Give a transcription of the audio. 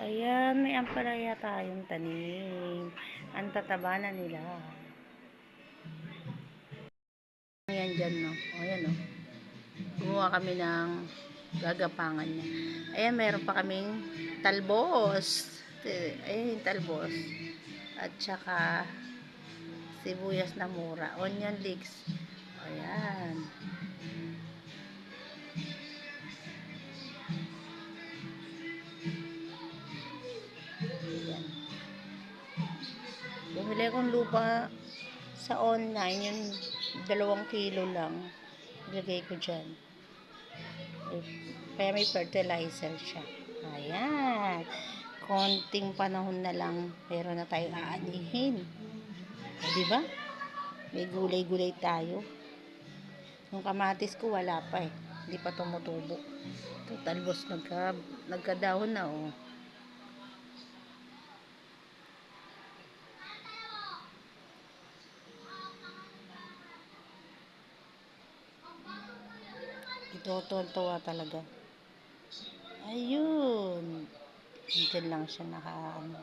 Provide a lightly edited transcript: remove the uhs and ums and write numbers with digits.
Ayan, may ampalaya tayong tanim. Ang tataba na nila. Ayan dyan, no? O, ayan, no? Gumawa kami ng gagapangan niya. Ayan, meron pa kaming talbos. Ayan yung talbos. At saka sibuyas na mura. Onion leeks. Ayan. Ayan. Bumili akong lupa sa online. Yung 2 kilo lang. Ilagay ko dyan. Kaya may fertilizer siya. Ayan. Konting panahon na lang, pero na tayo aanihin. Diba? May gulay-gulay tayo. Yung kamatis ko wala pa eh. Hindi pa tumutubo. Ito, talbos nagkadahon na oh. Ito, tuwa talaga. Ayun. Diyan lang siya naka ano.